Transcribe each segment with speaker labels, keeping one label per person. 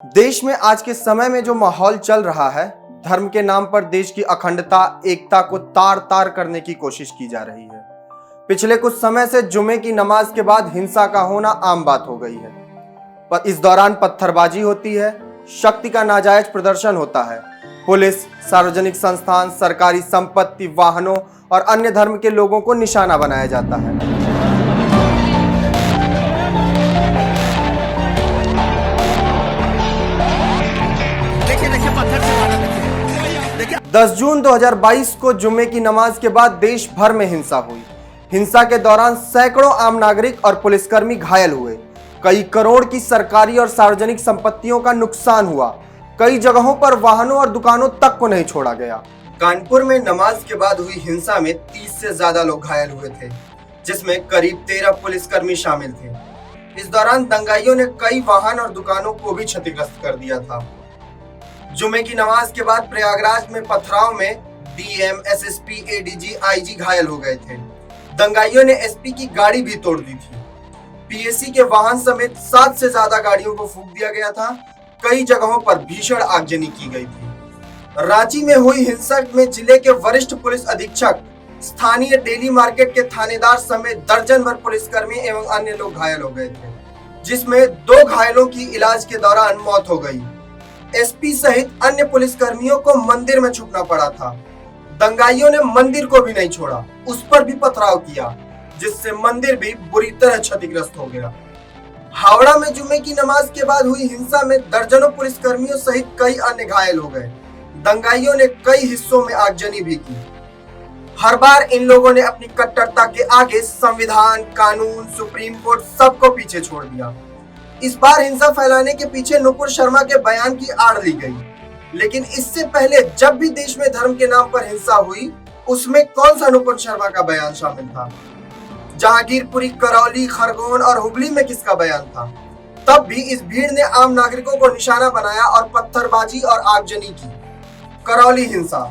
Speaker 1: देश में आज के समय में जो माहौल चल रहा है, धर्म के नाम पर देश की अखंडता, एकता को तार तार करने की कोशिश की जा रही है। पिछले कुछ समय से जुमे की नमाज के बाद हिंसा का होना आम बात हो गई है। पर इस दौरान पत्थरबाजी होती है, शक्ति का नाजायज प्रदर्शन होता है। पुलिस, सार्वजनिक संस्थान, सरकारी संपत्ति, वाहनों और अन्य धर्म के लोगों को निशाना बनाया जाता है। 10 जून 2022 को जुम्मे की नमाज के बाद देश भर में हिंसा हुई। हिंसा के दौरान सैकड़ों आम नागरिक और पुलिसकर्मी घायल हुए। कई करोड़ की सरकारी और सार्वजनिक संपत्तियों का नुकसान हुआ। कई जगहों पर वाहनों और दुकानों तक को नहीं छोड़ा गया। कानपुर में नमाज के बाद हुई हिंसा में 30 से ज्यादा लोग घायल हुए थे, जिसमें करीब 13 पुलिसकर्मी शामिल थे। इस दौरान दंगाइयों ने कई वाहन और दुकानों को भी क्षतिग्रस्त कर दिया था। जुमे की नमाज के बाद प्रयागराज में पथराव में डीएम, एसएसपी, एडीजी, आईजी घायल हो गए थे। दंगाइयों ने एसपी की गाड़ी भी तोड़ दी थी। पीएसी के वाहन समेत 7 से ज्यादा गाड़ियों को फूंक दिया गया था। कई जगहों पर भीषण आगजनी की गई थी। रांची में हुई हिंसा में जिले के वरिष्ठ पुलिस अधीक्षक, स्थानीय डेली मार्केट के थानेदार समेत दर्जन भर पुलिसकर्मी एवं अन्य लोग घायल हो गए थे, जिसमें 2 घायलों की इलाज के दौरान मौत हो गई। एसपी सहित अन्य पुलिसकर्मियों को मंदिर में छुपना पड़ा था। दंगाइयों ने मंदिर को भी नहीं छोड़ा, उस पर भी पथराव किया, जिससे मंदिर भी बुरी तरह क्षतिग्रस्त हो गया। हावड़ा में जुमे की नमाज के बाद हुई हिंसा में दर्जनों पुलिसकर्मियों सहित कई अन्य घायल हो गए। दंगाइयों ने कई हिस्सों में आगजनी भी की। हर बार इन लोगों ने अपनी कट्टरता के आगे संविधान, कानून, सुप्रीम कोर्ट सबको पीछे छोड़ दिया। इस बार हिंसा फैलाने के पीछे नुपुर शर्मा के बयान की आड़ ली गई, लेकिन इससे पहले जब भी देश में धर्म के नाम पर हिंसा हुई, उसमें कौन सा नुपुर शर्मा का बयान शामिल था? जहांगीरपुरी, करौली, खरगोन और हुगली में किसका बयान था? तब भी इस भीड़ ने आम नागरिकों को निशाना बनाया और पत्थरबाजी और आगजनी की। करौली हिंसा।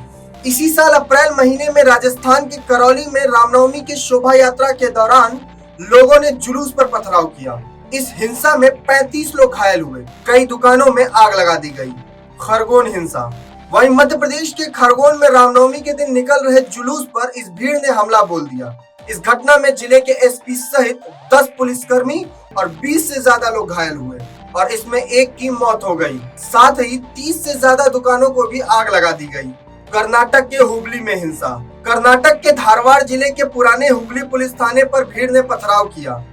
Speaker 1: इसी साल अप्रैल महीने में राजस्थान के करौली में रामनवमी की शोभा यात्रा के दौरान लोगों ने जुलूस पर पथराव किया। इस हिंसा में 35 लोग घायल हुए। कई दुकानों में आग लगा दी गई। खरगोन हिंसा। वहीं मध्य प्रदेश के खरगोन में रामनवमी के दिन निकल रहे जुलूस पर इस भीड़ ने हमला बोल दिया। इस घटना में जिले के एसपी सहित 10 पुलिसकर्मी और 20 से ज्यादा लोग घायल हुए और इसमें एक की मौत हो गई। साथ ही 30 से ज्यादा दुकानों को भी आग लगा दी गई। कर्नाटक के हुगली में हिंसा। कर्नाटक के धारवाड़ जिले के पुराने हुगली पुलिस थाने पर भीड़ ने पथराव किया।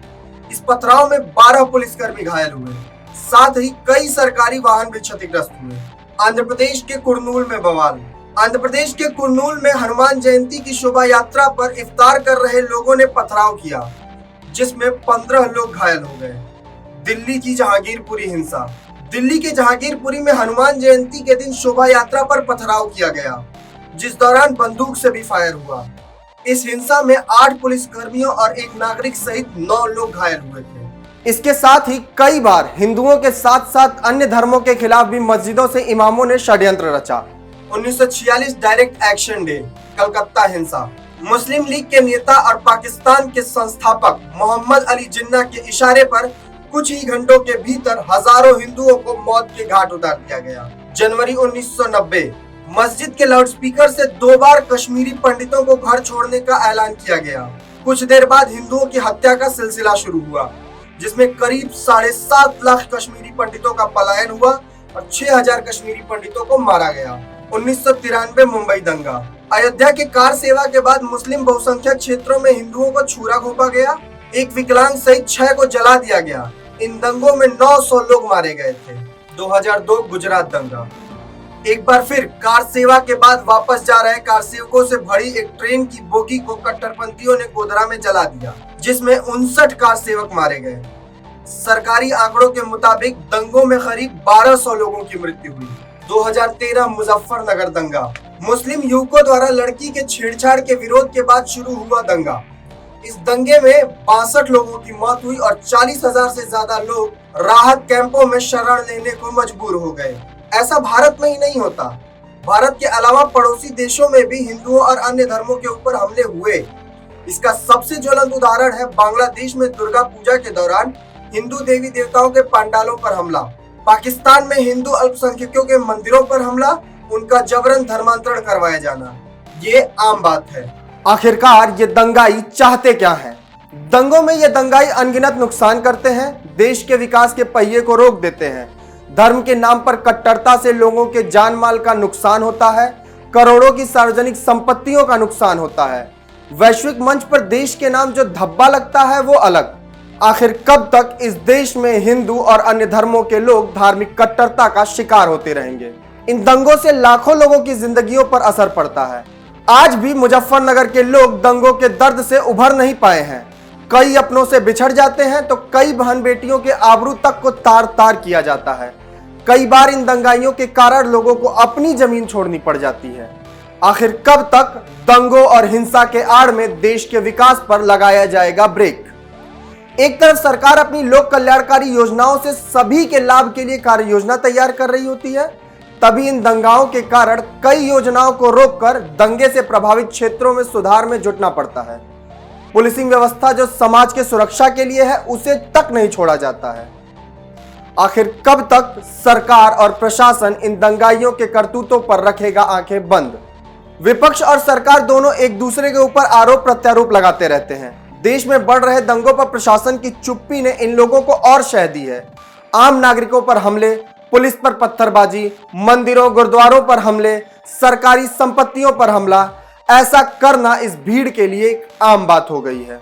Speaker 1: इस पथराव में 12 पुलिसकर्मी घायल हुए। साथ ही कई सरकारी वाहन भी क्षतिग्रस्त हुए। आंध्र प्रदेश के कुर्नूल में बवाल। आंध्र प्रदेश के कुर्नूल में हनुमान जयंती की शोभा यात्रा पर इफ्तार कर रहे लोगों ने पथराव किया, जिसमें 15 लोग घायल हो गए। दिल्ली की जहांगीरपुरी हिंसा। दिल्ली के जहांगीरपुरी में हनुमान जयंती के दिन शोभा यात्रा पर पथराव किया गया, जिस दौरान बंदूक से भी फायर हुआ। इस हिंसा में 8 पुलिसकर्मियों और एक नागरिक सहित 9 लोग घायल हुए थे। इसके साथ ही कई बार हिंदुओं के साथ साथ अन्य धर्मों के खिलाफ भी मस्जिदों से इमामों ने षड्यंत्र रचा। 1946 डायरेक्ट एक्शन डे। कलकत्ता हिंसा। मुस्लिम लीग के नेता और पाकिस्तान के संस्थापक मोहम्मद अली जिन्ना के इशारे पर कुछ ही घंटों के भीतर हजारों हिंदुओं को मौत के घाट उतार दिया गया। जनवरी 1990। मस्जिद के लाउडस्पीकर से 2 बार कश्मीरी पंडितों को घर छोड़ने का ऐलान किया गया। कुछ देर बाद हिंदुओं की हत्या का सिलसिला शुरू हुआ, जिसमें करीब 7.5 लाख कश्मीरी पंडितों का पलायन हुआ और 6000 कश्मीरी पंडितों को मारा गया। 1993 मुंबई दंगा। अयोध्या के कार सेवा के बाद मुस्लिम बहुसंख्यक क्षेत्रों में हिंदुओं को छुरा घोंपा गया। एक विकलांग सहित 6 को जला दिया गया। इन दंगों में 900 लोग मारे गए थे। 2002 गुजरात दंगा। एक बार फिर कार सेवा के बाद वापस जा रहे कार सेवकों से भरी एक ट्रेन की बोगी को कट्टरपंथियों ने गोधरा में जला दिया, जिसमें 59 कार सेवक मारे गए। सरकारी आंकड़ों के मुताबिक दंगों में करीब 1200 लोगों की मृत्यु हुई। 2013 मुजफ्फरनगर दंगा। मुस्लिम युवकों द्वारा लड़की के छेड़छाड़ के विरोध के बाद शुरू हुआ दंगा। इस दंगे में 62 लोगों की मौत हुई और 40,000 से ज्यादा लोग राहत कैंपों में शरण लेने को मजबूर हो गए। ऐसा भारत में ही नहीं होता, भारत के अलावा पड़ोसी देशों में भी हिंदुओं और अन्य धर्मों के ऊपर हमले हुए। इसका सबसे ज्वलंत उदाहरण है बांग्लादेश में दुर्गा पूजा के दौरान हिंदू देवी देवताओं के पंडालों पर हमला। पाकिस्तान में हिंदू अल्पसंख्यकों के मंदिरों पर हमला, उनका जबरन धर्मांतरण करवाया जाना, ये आम बात है। आखिरकार ये दंगाई चाहते क्या हैं? दंगों में ये दंगाई अनगिनत नुकसान करते हैं, देश के विकास के पहिए को रोक देते हैं। धर्म के नाम पर कट्टरता से लोगों के जान माल का नुकसान होता है, करोड़ों की सार्वजनिक संपत्तियों का नुकसान होता है। वैश्विक मंच पर देश के नाम जो धब्बा लगता है वो अलग। आखिर कब तक इस देश में हिंदू और अन्य धर्मों के लोग धार्मिक कट्टरता का शिकार होते रहेंगे? इन दंगों से लाखों लोगों की जिंदगियों पर असर पड़ता है। आज भी मुजफ्फरनगर के लोग दंगों के दर्द से उभर नहीं पाए हैं। कई अपनों से बिछड़ जाते हैं तो कई बहन बेटियों के आबरू तक को तार तार किया जाता है। कई बार इन दंगाइयों के कारण लोगों को अपनी जमीन छोड़नी पड़ जाती है। आखिर कब तक दंगों और हिंसा के आड़ में देश के विकास पर लगाया जाएगा ब्रेक? एक तरफ सरकार अपनी लोक कल्याणकारी योजनाओं से सभी के लाभ के लिए कार्य योजना तैयार कर रही होती है, तभी इन दंगाओं के कारण कई योजनाओं को रोककर दंगे से प्रभावित क्षेत्रों में सुधार में जुटना पड़ता है। पुलिसिंग व्यवस्था जो समाज के सुरक्षा के लिए है, उसे तक नहीं छोड़ा जाता है। आखिर कब तक सरकार और प्रशासन इन दंगाइयों के करतूतों पर रखेगा आंखें बंद? विपक्ष और सरकार दोनों एक दूसरे के ऊपर आरोप प्रत्यारोप लगाते रहते हैं। देश में बढ़ रहे दंगों पर प्रशासन की चुप्पी ने इन लोगों को और शह दी है। आम नागरिकों पर हमले, पुलिस पर पत्थरबाजी, मंदिरों गुरुद्वारों पर हमले, सरकारी संपत्तियों पर हमला, ऐसा करना इस भीड़ के लिए एक आम बात हो गई है।